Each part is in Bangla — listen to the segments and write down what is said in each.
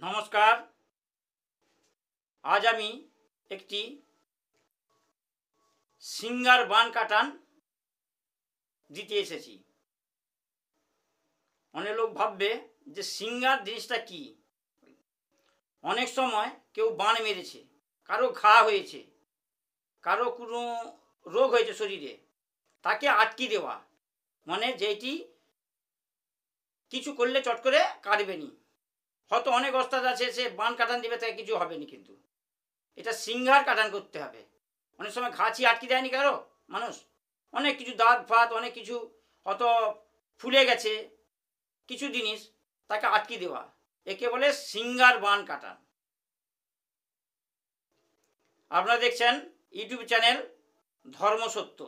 নমস্কার। আজ আমি একটি সিঙ্গার বান কাটান দিতে এসেছি। অনেক লোক ভাববে যে সিঙ্গার জিনিসটা কি। অনেক সময় কেউ বান মেরেছে, কারো ঘা হয়েছে, কারো কোনো রোগ হয়েছে শরীরে, তাকে আটকে দেওয়া, মানে যেটি কিছু করলে চট করে কাটবে নি। হয়তো অনেক ওস্তাদ আছে, সে বান কাটান দেবে, তাকে কিছু হবে না, কিন্তু এটা সিঙ্গার কাটান করতে হবে। অনেক সময় ঘাছি আটকে দেয়নি কারো মানুষ, অনেক কিছু দাঁত ফাত অনেক কিছু হয়তো ফুলে গেছে কিছু জিনিস, তাকে আটকে দেওয়া, একে বলে সিঙ্গার বান কাটান। আপনারা দেখছেন ইউটিউব চ্যানেল ধর্মসত্য।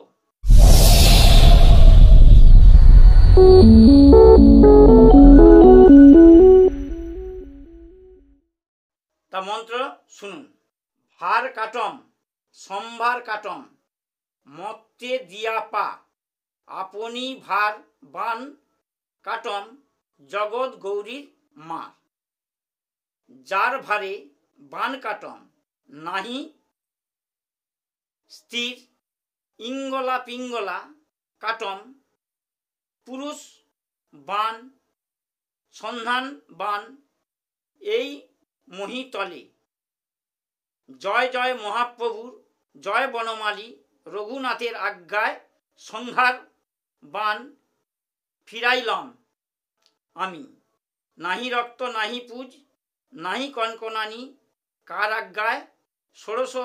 তা মন্ত্র শুনুন। ভার কাটম সম্ভার কাটম মত্তে দিয়া পা আপনি ভার বান কাটম জগৎ গৌরীর মা। যার ভারে বান কাটম নাহি স্থির ইঙ্গলা পিঙ্গলা কাটম পুরুষ বান সন্ধান বান এই মহিতলে। জয় জয় মহাপ্রভুর জয় বনমালী রঘুনাথের আজ্ঞায় সংহার বান ফিরাইলাম আমি। নাহি রক্ত নাহি পুজ নাহি কনকনানি কার আজ্ঞায় ষোড়শ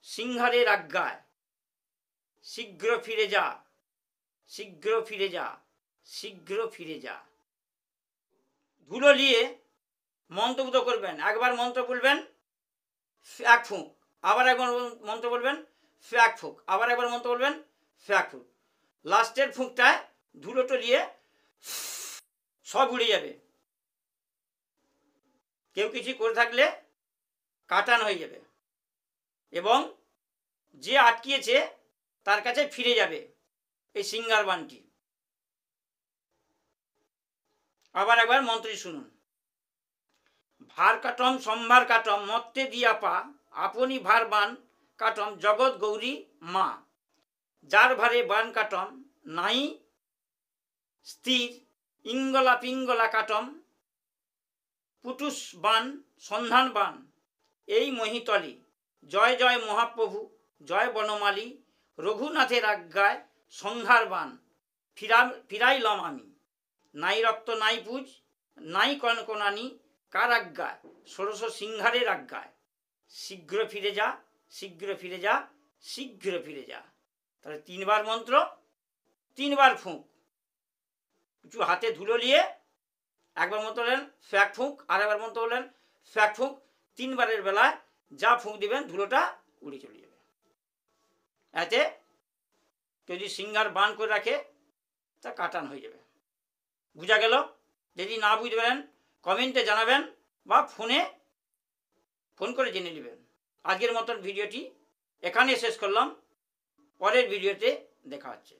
সিংহারের আজ্ঞায়। শীঘ্র ফিরে যা শীঘ্র ফিরে যা শীঘ্র ফিরে যা। ধুলো নিয়ে মন্ত্রপুত করবেন। একবার মন্ত্র বলবেন, এক ফুঁক, আবার একবার মন্ত্র বলবেন, এক ফুঁক, আবার একবার মন্ত্র বলবেন, এক ফুঁক। লাস্টের ফুঁকটায় ধুলোটো নিয়ে সব উড়ে যাবে। কেউ কিছু করে থাকলে কাটান হয়ে যাবে এবং যে আটকিয়েছে তার কাছে ফিরে যাবে এই সিঙ্গার বানটি। আবার একবার মন্ত্রটি শুনুন। ভার কাটম সম্ভার কাটম মত্তে দিয়া পা আপনি ভার বান কাটম জগৎ গৌরী মা। যার ভারে বান কাটম নাই স্থির ইঙ্গলা পিঙ্গলা কাটম পুটুষ বান সন্ধান বান এই মহিতলে। জয় জয় মহাপ্রভু জয় বনমালী রঘুনাথের আজ্ঞায় সংহার বান ফিরাইলাম আমি। নাই রক্ত নাই পুজ নাই কনকনানি কার আজ্ঞায় ষোড়শ সিংহারের আজ্ঞায়। শীঘ্র ফিরে যা শীঘ্র ফিরে যা শীঘ্র ফিরে যা। তাহলে তিনবার মন্ত্র, তিনবার ফুঁক। কিছু হাতে ধুলো নিয়ে একবার মন্ত্র বললেন ফ্যাক ফুঁক, আর একবার মন্ত্র বললেন ফ্যাক ফুঁক। তিনবারের বেলায় যা ফুঁক দিবেন ধুলোটা উড়ে চলে যাবে। এতে যদি সিঙ্গার বান করে রাখে তা কাটান হয়ে যাবে। বুঝা গেল? যদি না বুঝতে পারেন কমেন্টে জানাবেন বা ফোন করে জেনে নেবেন। আজকের মতন ভিডিওটি এখানে শেষ করলাম। পরের ভিডিওতে দেখা হচ্ছে।